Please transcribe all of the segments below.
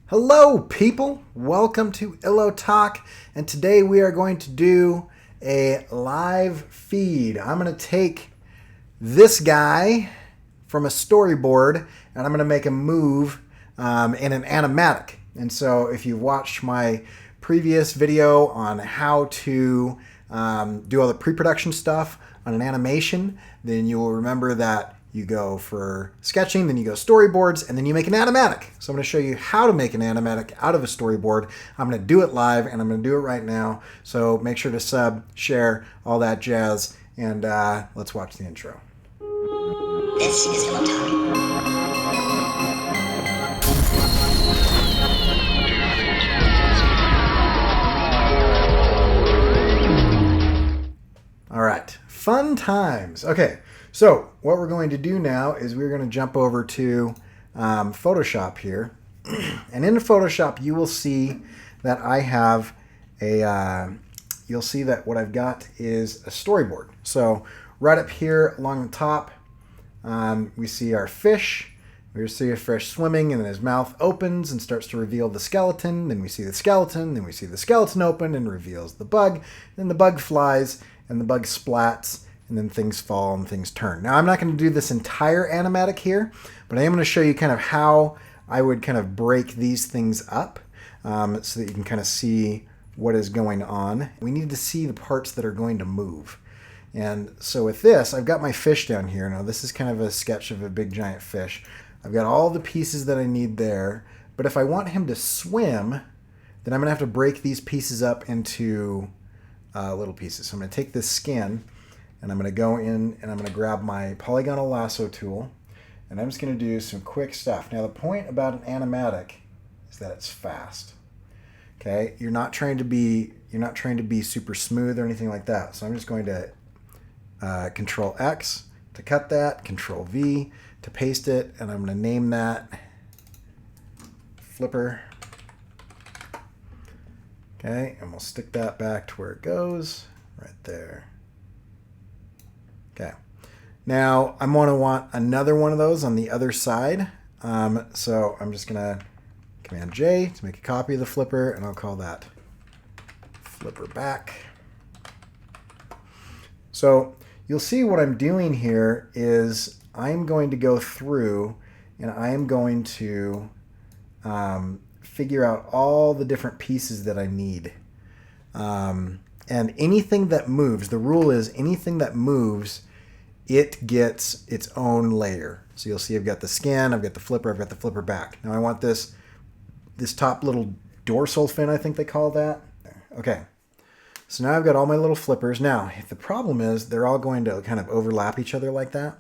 Hello people, welcome to Illo Talk, and today we are going to do a live feed. I'm going to take this guy from a storyboard and I'm going to make a move in an animatic. And so if you've watched my previous video on how to do all the pre-production stuff on an animation, then you will remember that you go for sketching, then you go storyboards, and then you make an animatic. So I'm going to show you how to make an animatic out of a storyboard. I'm going to do it live, and I'm going to do it right now. So make sure to sub, share, all that jazz, and let's watch the intro. This is Illo Talk. All right, fun times. Okay, so what we're going to do now is we're going to jump over to Photoshop here. And in Photoshop, you will see that I have you'll see that what I've got is a storyboard. So right up here along the top, we see our fish. We see a fish swimming, and then his mouth opens and starts to reveal the skeleton. Then we see the skeleton. Then we see the skeleton open and reveals the bug. Then the bug flies, and the bug splats, and then things fall and things turn. Now, I'm not going to do this entire animatic here, but I am going to show you kind of how I would kind of break these things up so that you can kind of see what is going on. We need to see the parts that are going to move. And so with this, I've got my fish down here. Now, this is kind of a sketch of a big giant fish. I've got all the pieces that I need there, but if I want him to swim, then I'm going to have to break these pieces up into little pieces. So I'm going to take this skin, and I'm going to go in and I'm going to grab my polygonal lasso tool, and I'm just going to do some quick stuff. Now, the point about an animatic is that it's fast. Okay, you're not trying to be super smooth or anything like that. So I'm just going to Control X to cut that, Control V to paste it, and I'm going to name that Flipper. Okay, and we'll stick that back to where it goes, right there. Okay, now I'm going to want another one of those on the other side. So I'm just going to Command J to make a copy of the flipper, and I'll call that Flipper Back. So you'll see what I'm doing here is I'm going to go through and I am going to figure out all the different pieces that I need. And anything that moves, the rule is anything that moves, it gets its own layer. So you'll see I've got the skin, I've got the flipper, I've got the flipper back. Now I want this top little dorsal fin, I think they call that. Okay. So now I've got all my little flippers. Now, the problem is they're all going to kind of overlap each other like that.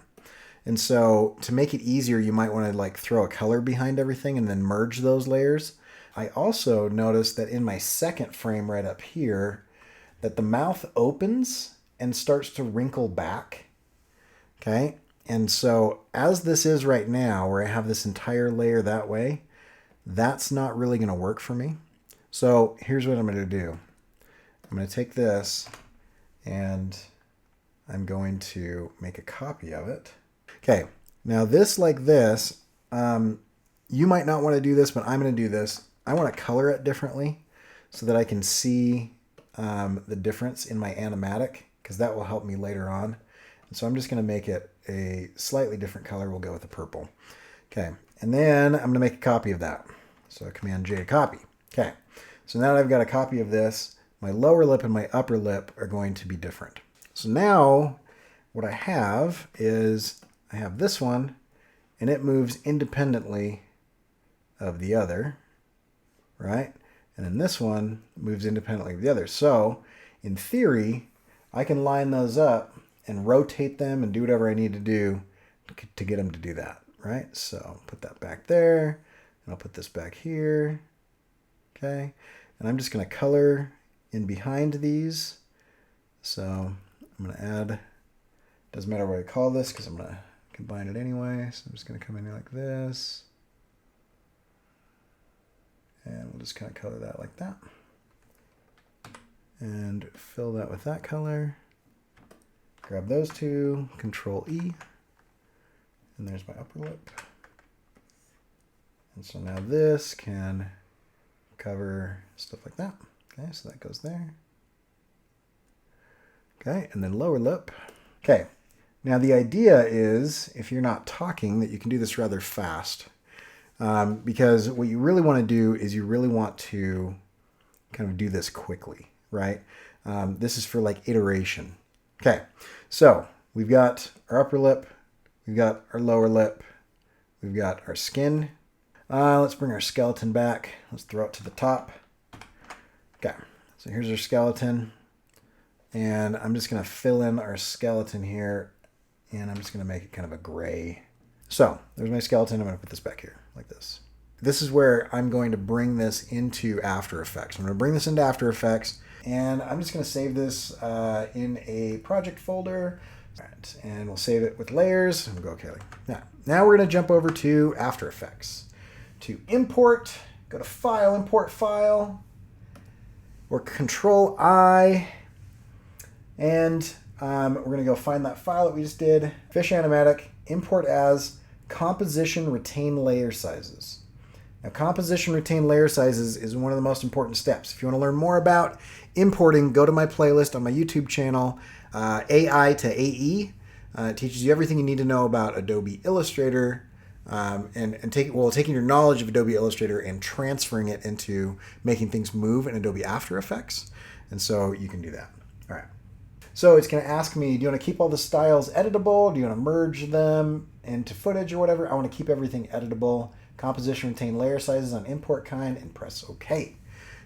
And so to make it easier, you might want to like throw a color behind everything and then merge those layers. I also noticed that in my second frame right up here, that the mouth opens and starts to wrinkle back. Okay. And so as this is right now, where I have this entire layer that way, that's not really going to work for me. So here's what I'm going to do. I'm going to take this and I'm going to make a copy of it. Okay, now this like this, you might not want to do this, but I'm going to do this. I want to color it differently so that I can see the difference in my animatic, because that will help me later on. And so I'm just going to make it a slightly different color. We'll go with the purple. Okay, and then I'm going to make a copy of that. So Command J to copy. Okay, so now that I've got a copy of this, my lower lip and my upper lip are going to be different. So now what I have is I have this one, and it moves independently of the other, right? And then this one moves independently of the other. So in theory, I can line those up and rotate them and do whatever I need to do to get them to do that, right? So put that back there, and I'll put this back here, okay? And I'm just going to color in behind these. So I'm going to add, doesn't matter what I call this because I'm going to combine it anyway. So I'm just going to come in here like this. And we'll just kind of color that like that. And fill that with that color. Grab those two, Control E. And there's my upper lip. And so now this can cover stuff like that. Okay, so that goes there. Okay, and then lower lip. Okay, now the idea is, if you're not talking, that you can do this rather fast. Because what you really want to do is you really want to kind of do this quickly, right? This is for like iteration. Okay, so we've got our upper lip, we've got our lower lip, we've got our skin. Let's bring our skeleton back. Let's throw it to the top. Okay, so here's our skeleton. And I'm just going to fill in our skeleton here. And I'm just going to make it kind of a gray. So there's my skeleton. I'm going to put this back here like this. This is where I'm going to bring this into After Effects. I'm going to bring this into After Effects. And I'm just going to save this in a project folder. All right, and we'll save it with layers. And we'll go, okay. Now we're going to jump over to After Effects. To import, go to File, Import File, or Control I, and we're going to go find that file that we just did. Fish Animatic, import as composition retain layer sizes. Now, composition retain layer sizes is one of the most important steps. If you want to learn more about importing, go to my playlist on my YouTube channel, AI2ae. It teaches you everything you need to know about Adobe Illustrator. Taking your knowledge of Adobe Illustrator and transferring it into making things move in Adobe After Effects. And so you can do that. All right. So it's going to ask me, do you want to keep all the styles editable? Do you want to merge them into footage or whatever? I want to keep everything editable. Composition retain layer sizes on import kind and press OK.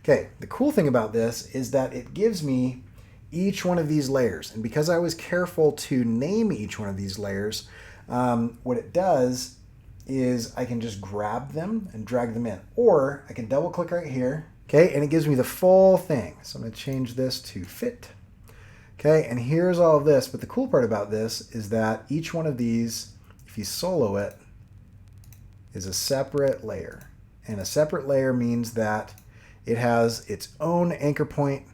Okay, the cool thing about this is that it gives me each one of these layers. And because I was careful to name each one of these layers, what it does is I can just grab them and drag them in. Or I can double click right here, okay, and it gives me the full thing. So I'm going to change this to fit. Okay, and here's all of this. But the cool part about this is that each one of these, if you solo it, is a separate layer. And a separate layer means that it has its own anchor point,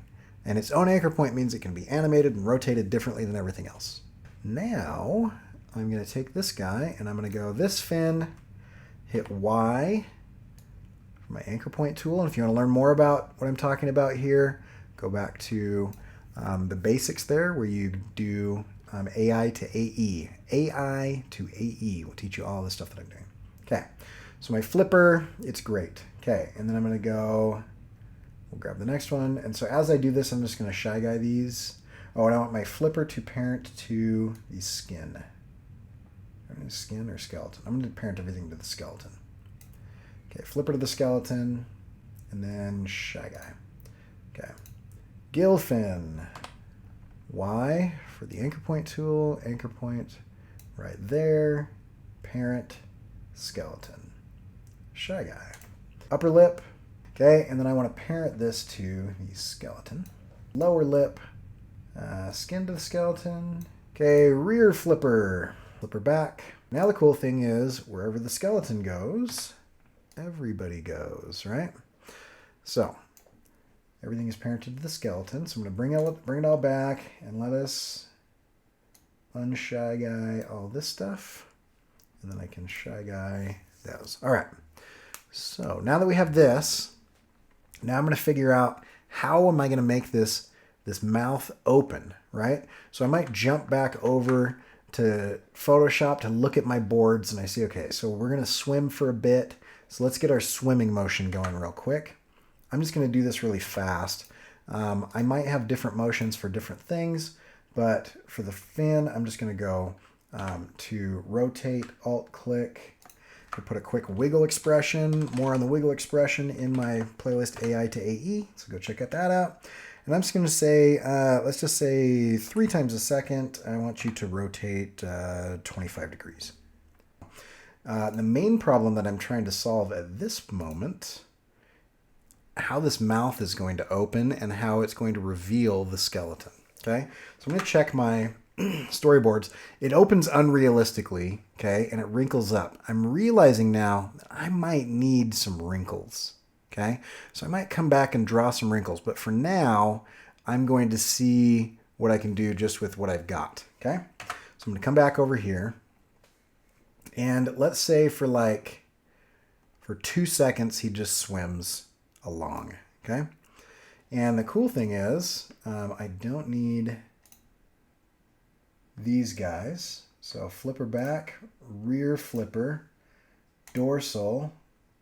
and its own anchor point means it can be animated and rotated differently than everything else. Now, I'm going to take this guy and I'm going to go this fin, hit Y for my anchor point tool. And if you want to learn more about what I'm talking about here, go back to the basics there where you do AI to AE. AI to AE will teach you all the stuff that I'm doing. Okay, so my flipper, it's great. Okay, and then I'm going to go, we'll grab the next one. And so as I do this, I'm just going to shy guy these. Oh, and I want my flipper to parent to the skin. Skin or skeleton? I'm going to parent everything to the skeleton. Okay, flipper to the skeleton, and then shy guy. Okay, gill fin. Y for the anchor point tool. Anchor point right there. Parent skeleton. Shy guy. Upper lip. Okay, and then I want to parent this to the skeleton. Lower lip. Skin to the skeleton. Okay, rear flipper. Flipper back. Now the cool thing is, wherever the skeleton goes, everybody goes, right? So, everything is parented to the skeleton. So I'm going to bring it all back and let us unshy guy all this stuff. And then I can shy guy those. All right. So now that we have this, now I'm going to figure out how am I going to make this mouth open, right? So I might jump back over to Photoshop to look at my boards and I see, okay, so we're going to swim for a bit. So let's get our swimming motion going real quick. I'm just going to do this really fast. I might have different motions for different things, but for the fin, I'm just going to go to rotate, alt click, to put a quick wiggle expression, more on the wiggle expression in my playlist AI2ae. So go check that out. And I'm just going to say, let's just say 3 times a second. I want you to rotate 25 degrees. The main problem that I'm trying to solve at this moment, how this mouth is going to open and how it's going to reveal the skeleton. Okay, so I'm going to check my storyboards. It opens unrealistically, okay, and it wrinkles up. I'm realizing now that I might need some wrinkles. Okay, so I might come back and draw some wrinkles, but for now, I'm going to see what I can do just with what I've got. Okay, so I'm going to come back over here, and let's say for like For 2 seconds, he just swims along, okay? And the cool thing is, I don't need these guys. So flipper back, rear flipper, dorsal.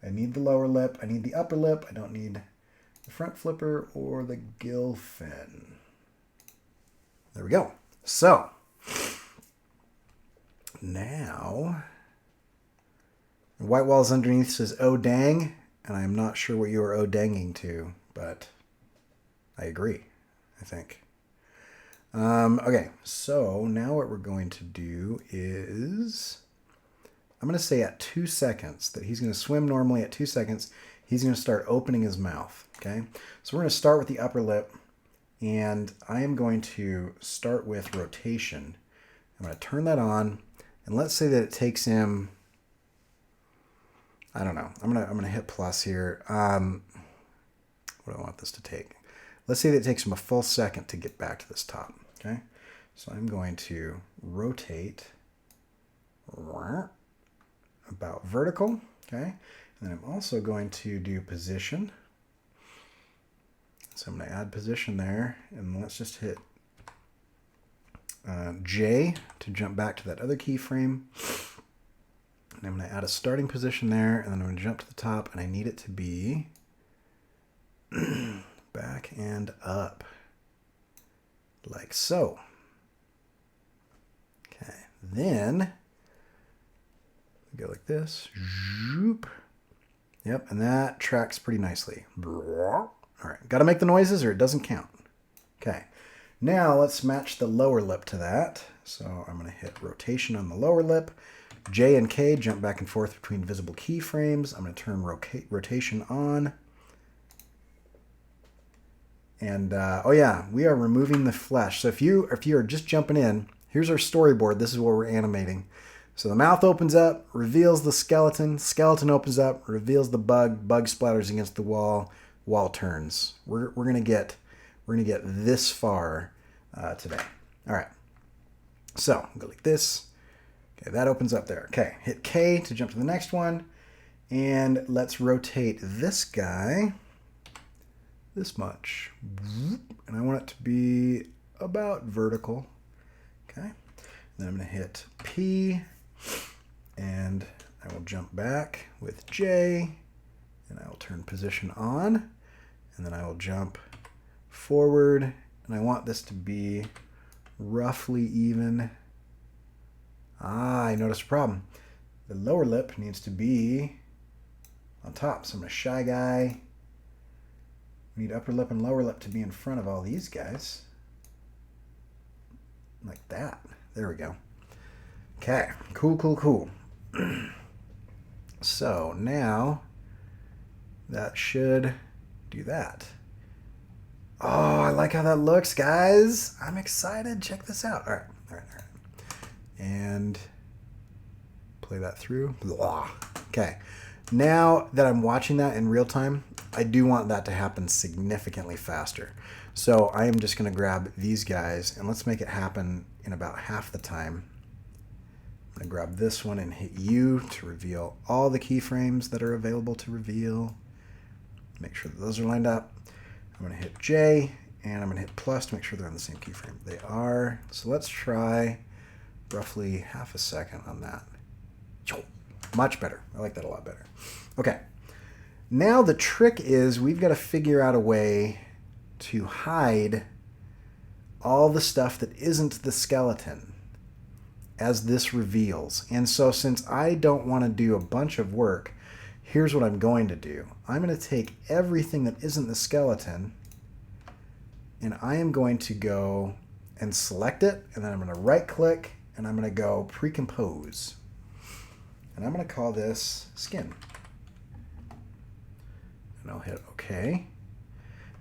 I need the lower lip. I need the upper lip. I don't need the front flipper or the gill fin. There we go. So now white walls underneath says oh dang, and I'm not sure what you are oh danging to, but I agree, I think. Okay, so now what we're going to do is, I'm going to say at 2 seconds that he's going to swim normally. At 2 seconds, he's going to start opening his mouth, okay? So we're going to start with the upper lip, and I am going to start with rotation. I'm going to turn that on, and let's say that it takes him, I don't know, I'm gonna hit plus here. What do I want this to take? Let's say that it takes him a full second to get back to this top, okay? So I'm going to rotate about vertical, okay? And then I'm also going to do position. So I'm going to add position there, and let's just hit J to jump back to that other keyframe. And I'm going to add a starting position there, and then I'm going to jump to the top, and I need it to be back and up, like so. Okay, then go like this. Zoop. Yep, and that tracks pretty nicely. All right, got to make the noises or it doesn't count. Okay, now let's match the lower lip to that. So I'm going to hit rotation on the lower lip. J and K jump back and forth between visible keyframes. I'm going to turn rotation on. And oh yeah, we are removing the flesh. So if you are just jumping in, here's our storyboard. This is what we're animating. So the mouth opens up, reveals the skeleton. Skeleton opens up, reveals the bug. Bug splatters against the wall. Wall turns. We're gonna get this far today. All right. So go like this. Okay, that opens up there. Okay, hit K to jump to the next one, and let's rotate this guy this much, and I want it to be about vertical. Okay, then I'm going to hit P, and I will jump back with J, and I will turn position on, and then I will jump forward, and I want this to be roughly even. I noticed a problem. The lower lip needs to be on top, so I'm going to shy guy. We need upper lip and lower lip to be in front of all these guys. Like that. There we go. Okay. Cool, cool, cool. So now that should do that. Oh, I like how that looks, guys. I'm excited. Check this out. All right. All right. All right. And play that through. Blah. Okay. Now that I'm watching that in real time, I do want that to happen significantly faster. So I am just going to grab these guys, and let's make it happen in about half the time. I'm going to grab this one and hit U to reveal all the keyframes that are available to reveal. Make sure that those are lined up. I'm going to hit J, and I'm going to hit plus to make sure they're on the same keyframe. They are. So let's try roughly half a second on that. Much better. I like that a lot better. Okay. Now the trick is we've got to figure out a way to hide all the stuff that isn't the skeleton as this reveals. And so since I don't want to do a bunch of work, here's what I'm going to do. I'm going to take everything that isn't the skeleton, and I am going to go and select it, and then I'm going to right click, and I'm going to go pre-compose. And I'm going to call this skin. And I'll hit OK.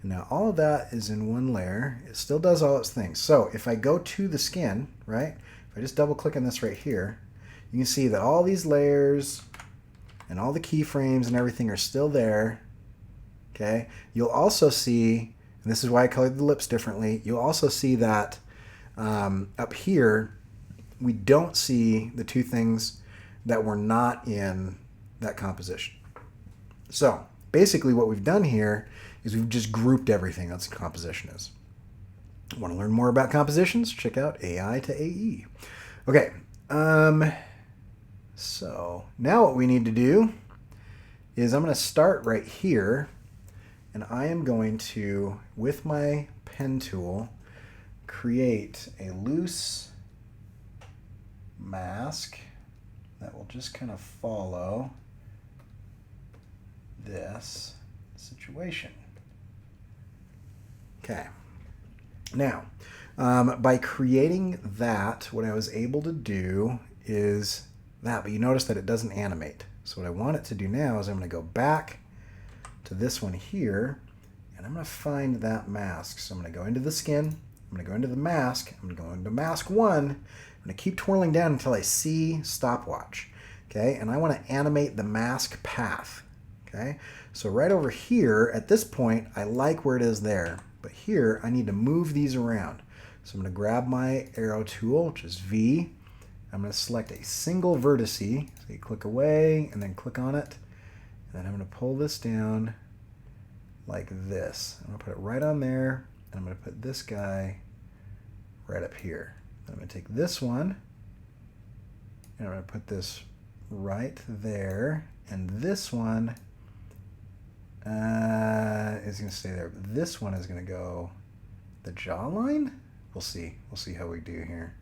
And now all of that is in one layer. It still does all its things. So if I go to the skin, right, if I just double click on this right here, you can see that all these layers and all the keyframes and everything are still there. Okay. You'll also see, and this is why I colored the lips differently, you'll also see that up here, we don't see the two things that were not in that composition. So basically what we've done here is we've just grouped everything. That's what composition is. Want to learn more about compositions? Check out ai2ae. Okay, so now what we need to do is I'm going to start right here, and I am going to, with my pen tool, create a loose mask that will just kind of follow this situation. Okay. Now, by creating that, what I was able to do is that, but you notice that it doesn't animate. So what I want it to do now is I'm going to go back to this one here, and I'm going to find that mask. So I'm going to go into the skin, I'm going to go into the mask, I'm going to go into mask 1, I'm going to keep twirling down until I see stopwatch. Okay, and I want to animate the mask path. Okay, so right over here, at this point, I like where it is there. But here, I need to move these around. So I'm going to grab my arrow tool, which is V. I'm going to select a single vertex. So you click away and then click on it. And then I'm going to pull this down like this. I'm going to put it right on there. And I'm going to put this guy right up here. Then I'm going to take this one. And I'm going to put this right there. And this one is going to stay there. This one is going to go the jawline. We'll see. We'll see how we do here.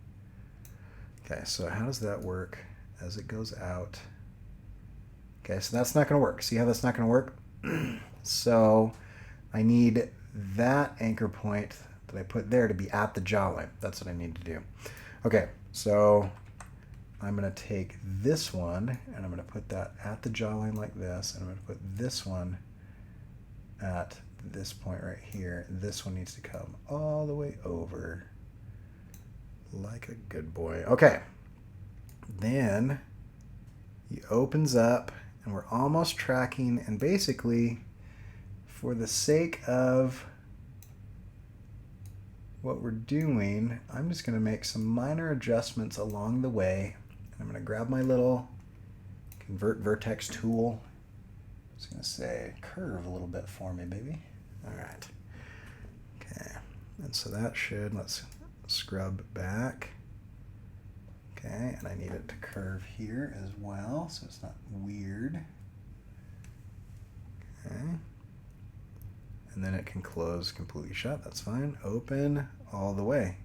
Okay, so how does that work as it goes out? Okay, so that's not going to work. See how that's not going to work? So I need that anchor point that I put there to be at the jawline. That's what I need to do. Okay, so I'm going to take this one and I'm going to put that at the jawline like this. And I'm going to put this one at this point right here. This one needs to come all the way over like a good boy. Okay, then he opens up and we're almost tracking, and basically for the sake of what we're doing, I'm just going to make some minor adjustments along the way. I'm going to grab my little convert vertex tool. It's going to say curve a little bit for me, baby. All right. Okay. And so that should, let's scrub back. Okay. And I need it to curve here as well, so it's not weird. Okay. And then it can close completely shut. That's fine. Open all the way.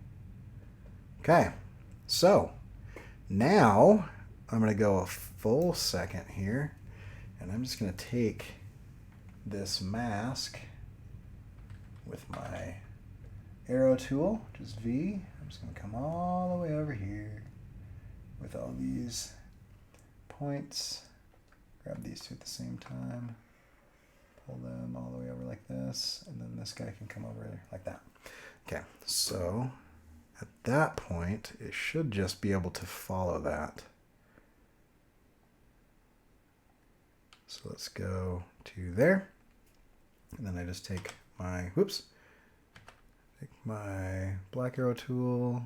Okay. So now I'm going to go a full second here. And I'm just going to take this mask with my arrow tool, which is V. I'm just going to come all the way over here with all these points. Grab these two at the same time. Pull them all the way over like this. And then this guy can come over like that. Okay, so at that point, it should just be able to follow that. So let's go to there. And then I just take my, take my black arrow tool.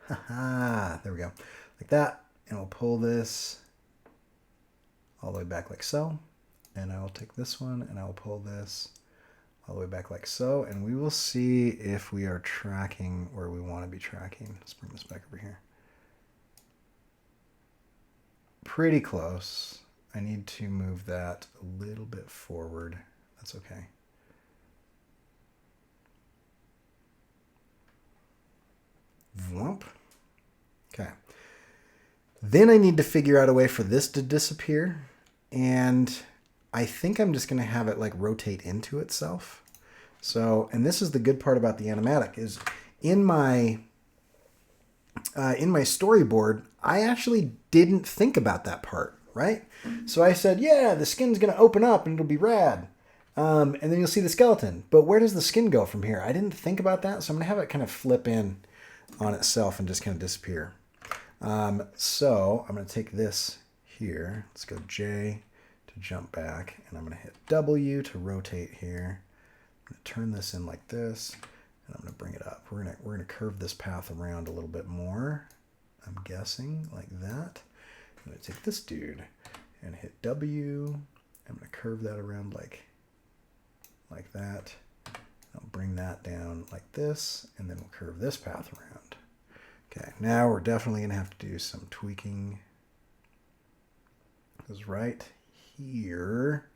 Haha, there we go. Like that. And we'll pull this all the way back like so. And I will take this one and I will pull this all the way back like so. And we will see if we are tracking where we want to be tracking. Let's bring this back over here. Pretty close. I need to move that a little bit forward. That's okay. Vwomp. Okay. Then I need to figure out a way for this to disappear. And I think I'm just going to have it like rotate into itself. So, and this is the good part about the Animatic is in my storyboard, I actually didn't think about that part. Right? So I said, yeah, the skin's going to open up and it'll be rad. And then you'll see the skeleton. But where does the skin go from here? I didn't think about that. So I'm going to have it kind of flip in on itself and just kind of disappear. So I'm going to take this here. Let's go J to jump back. And I'm going to hit W to rotate here. I'm going to turn this in like this. And I'm going to bring it up. We're going to curve this path around a little bit more. I'm guessing like that. I'm going to take this dude and hit W, I'm going to curve that around like that. I'll bring that down like this, and then we'll curve this path around. Okay, now we're definitely going to have to do some tweaking. Because right here-ish,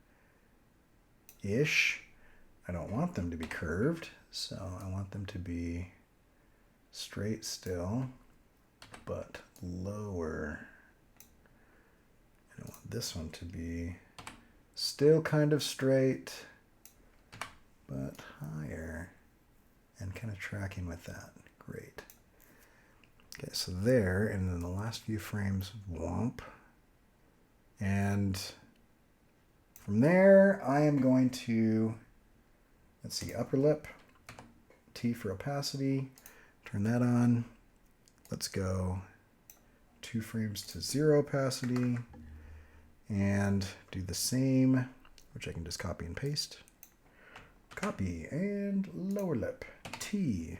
I don't want them to be curved, so I want them to be straight still, but lower. And I want this one to be still kind of straight, but higher, and kind of tracking with that. Great. Okay, so there, and then the last few frames, womp. And from there, I am going to, let's see, upper lip, T for opacity, turn that on. Let's go 2 frames to 0 opacity, and do the same, which I can just copy and paste. Copy, and lower lip, T.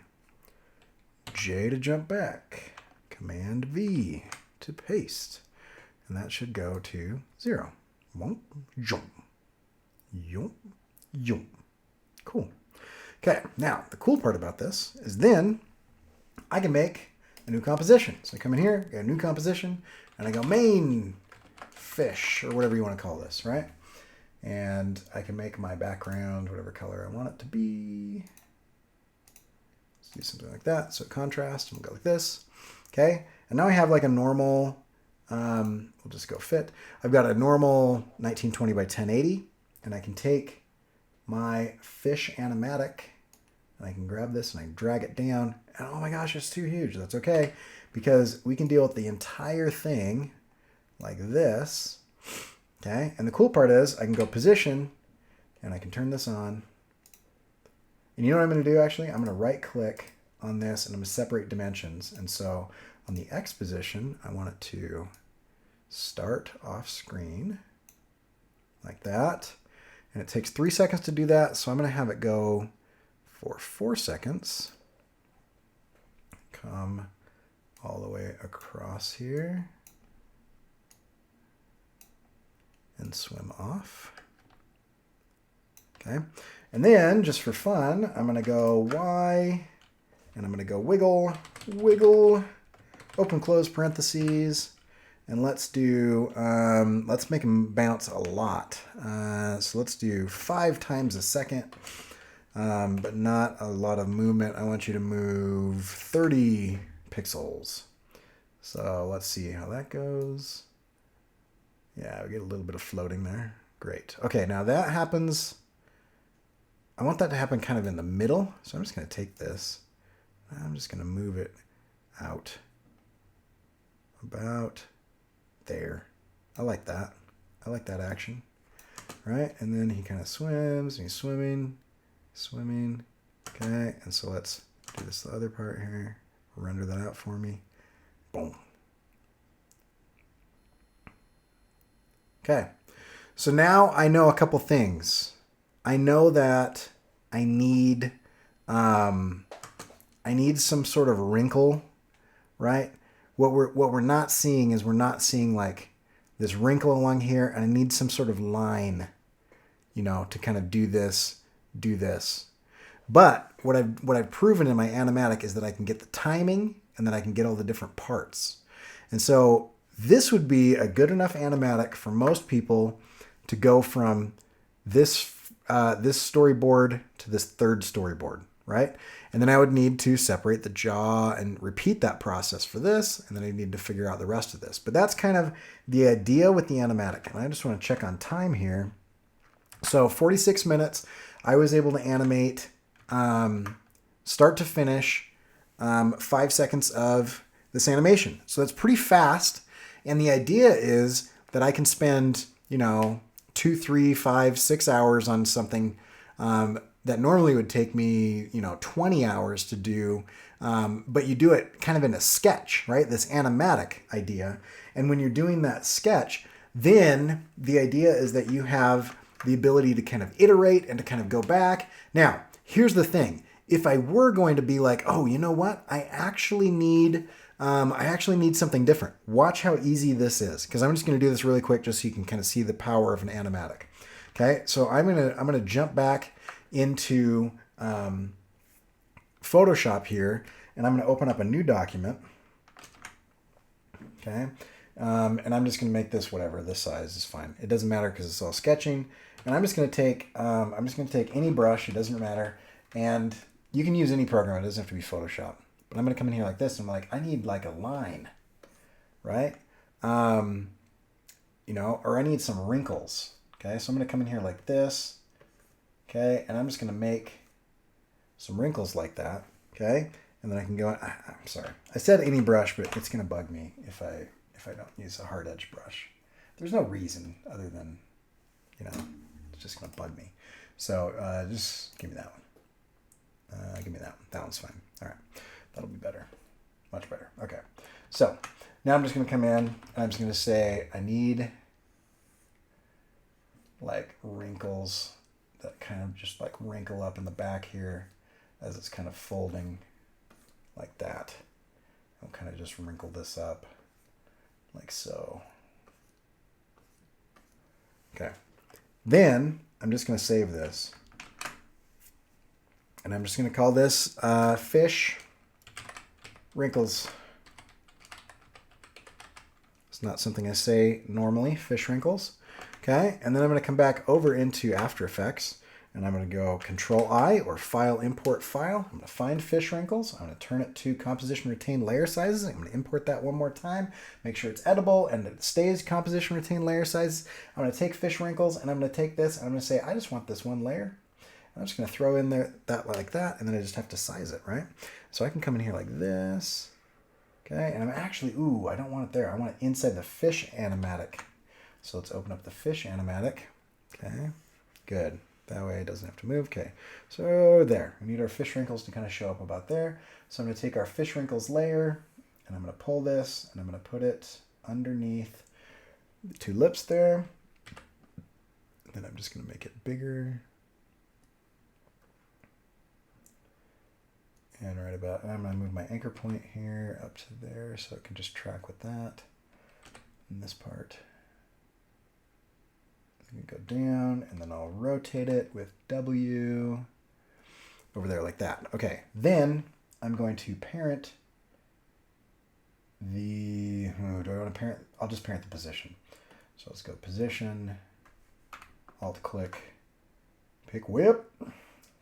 J to jump back. Command V to paste. And that should go to 0. Womp, jump. Yump, yump. Cool. Okay, now the cool part about this is then I can make a new composition. So I come in here, get a new composition, and I go main fish, or whatever you want to call this, right? And I can make my background whatever color I want it to be. Let's do something like that. So contrast, and we'll go like this. Okay, and now I have like a normal, we'll just go fit. I've got a normal 1920 by 1080, and I can take my fish animatic, and I can grab this and I can drag it down, and oh my gosh, it's too huge. That's okay, because we can deal with the entire thing like this. Okay, and the cool part is I can go position, and I can turn this on. And you know what I'm going to do actually? I'm going to right click on this, and I'm going to separate dimensions. And so on the X position, I want it to start off screen like that. And it takes 3 seconds to do that, so I'm going to have it go for 4 seconds. Come all the way across here. And swim off. Okay. And then, just for fun, I'm going to go Y, and I'm going to go wiggle, wiggle, open, close parentheses, and let's do, let's make them bounce a lot. So let's do 5 times a second, but not a lot of movement. I want you to move 30 pixels. So let's see how that goes. Yeah, we get a little bit of floating there. Great. Okay, now that happens, I want that to happen kind of in the middle. So I'm just going to take this. I'm just going to move it out about there. I like that. I like that action. Right? And then he kind of swims, and he's swimming, swimming. Okay, and so let's do this the other part here. Render that out for me. Boom. Okay, so now I know a couple things. I know that I need some sort of wrinkle, right? What we're not seeing is we're not seeing like this wrinkle along here, and I need some sort of line, you know, to kind of do this. But what I've proven in my animatic is that I can get the timing, and that I can get all the different parts, and so this would be a good enough animatic for most people to go from this storyboard to this third storyboard, right? And then I would need to separate the jaw and repeat that process for this, and then I need to figure out the rest of this. But that's kind of the idea with the animatic. And I just want to check on time here. So 46 minutes, I was able to animate start to finish 5 seconds of this animation. So that's pretty fast. And the idea is that I can spend, 2, 3, 5, 6 hours on something that normally would take me, 20 hours to do. But you do it kind of in a sketch, right? This animatic idea. And when you're doing that sketch, then the idea is that you have the ability to kind of iterate and to kind of go back. Now, here's the thing. If I were going to be like, oh, you know what? I actually need something different. Watch how easy this is, because I'm just going to do this really quick just so you can kind of see the power of an animatic. Okay, so I'm gonna jump back into Photoshop here, and I'm gonna open up a new document. Okay, and I'm just gonna make this whatever, this size is fine. It doesn't matter because it's all sketching. And I'm just gonna take any brush. It doesn't matter, and you can use any program. It doesn't have to be Photoshop. But I'm gonna come in here like this, and I'm like, I need like a line, right? You know, or I need some wrinkles. Okay, so I'm gonna come in here like this. Okay, and I'm just gonna make some wrinkles like that. Okay, and then I can go. I'm sorry, I said any brush, but it's gonna bug me if I don't use a hard edge brush. There's no reason other than, you know, it's just gonna bug me. So just give me that one. Give me that one. That one's fine. All right, that'll be better, much better. Okay, so now I'm just gonna come in and I'm just gonna say I need like wrinkles that kind of just like wrinkle up in the back here as it's kind of folding like that. I'll kind of just wrinkle this up like so. Okay. Then I'm just going to save this. And I'm just going to call this fish wrinkles. It's not something I say normally, fish wrinkles. Okay, and then I'm going to come back over into After Effects, and I'm going to go Control-I or File, Import File. I'm going to find fish wrinkles. I'm going to turn it to Composition Retain Layer Sizes. I'm going to import that one more time, make sure it's edible, and it stays Composition Retain Layer Sizes. I'm going to take fish wrinkles, and I'm going to take this, and I'm going to say, I just want this one layer. I'm just going to throw in there that like that, and then I just have to size it, right? So I can come in here like this. Okay, and I'm actually, ooh, I don't want it there. I want it inside the fish animatic. So let's open up the fish animatic. Okay, good. That way it doesn't have to move. Okay, so there. We need our fish wrinkles to kind of show up about there. So I'm going to take our fish wrinkles layer, and I'm going to pull this, and I'm going to put it underneath the two lips there. Then I'm just going to make it bigger. And right about, I'm going to move my anchor point here up to there so it can just track with that. And this part. Go down, and then I'll rotate it with W over there like that. Okay, then I'm going to parent the, do I want to parent? I'll just parent the position. So let's go position, Alt click, pick whip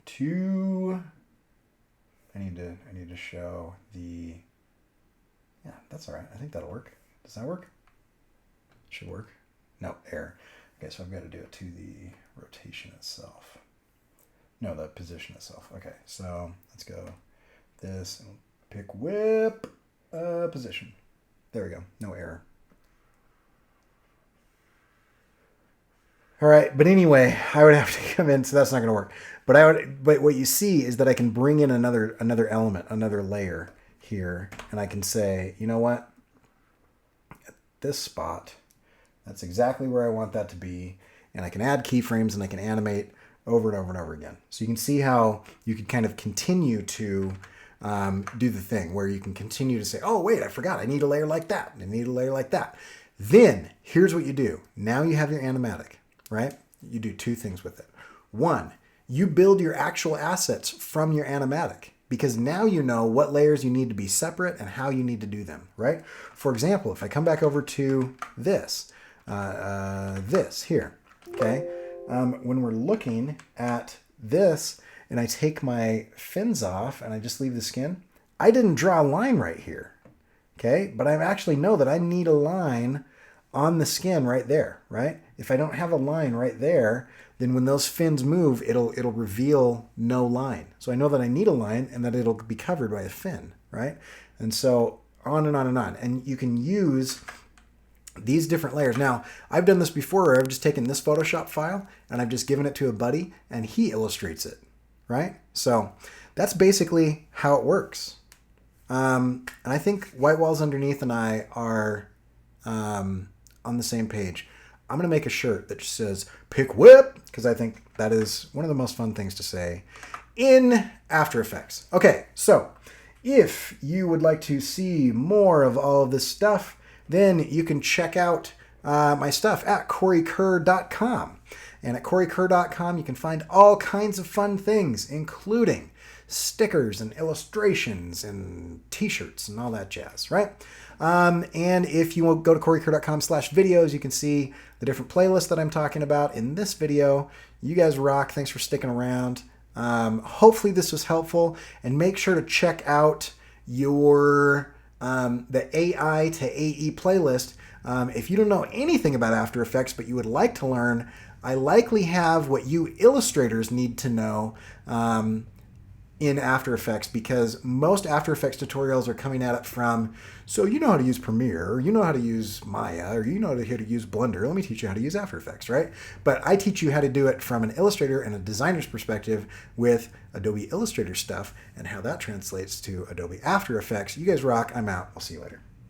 to, I need to show the, yeah, that's all right. I think that'll work. Does that work? Should work. No, error. Okay, so I've got to do it to the rotation itself. No, the position itself. Okay, so let's go this and pick whip position. There we go. No error. All right, but anyway, I would have to come in, so that's not going to work. But what you see is that I can bring in another element, another layer here, and I can say, you know what? At this spot, that's exactly where I want that to be. And I can add keyframes and I can animate over and over and over again. So you can see how you can kind of continue to do the thing where you can continue to say, oh, wait, I forgot. I need a layer like that. I need a layer like that. Then here's what you do. Now you have your animatic, right? You do two things with it. One, you build your actual assets from your animatic, because now you know what layers you need to be separate and how you need to do them, right? For example, if I come back over to this here, okay? When we're looking at this and I take my fins off and I just leave the skin, I didn't draw a line right here, okay? But I actually know that I need a line on the skin right there, right? If I don't have a line right there, then when those fins move, it'll reveal no line. So I know that I need a line and that it'll be covered by a fin, right? And so on and on and on. And you can use these different layers. Now, I've done this before where I've just taken this Photoshop file and I've just given it to a buddy and he illustrates it, right? So that's basically how it works. And I think White Walls Underneath and I are on the same page. I'm going to make a shirt that just says, pick whip, because I think that is one of the most fun things to say in After Effects. Okay, so if you would like to see more of all of this stuff, then you can check out my stuff at corykerr.com. And at corykerr.com, you can find all kinds of fun things, including stickers and illustrations and t-shirts and all that jazz, right? And if you will go to corykerr.com/videos, you can see the different playlists that I'm talking about in this video. You guys rock. Thanks for sticking around. Hopefully this was helpful, and make sure to check out your the AI2ae playlist. If you don't know anything about After Effects but you would like to learn, I likely have what you illustrators need to know in After Effects, because most After Effects tutorials are coming at it from, so you know how to use Premiere, or you know how to use Maya, or you know how to use Blender. Let me teach you how to use After Effects, right? But I teach you how to do it from an illustrator and a designer's perspective with Adobe Illustrator stuff and how that translates to Adobe After Effects. You guys rock. I'm out. I'll see you later.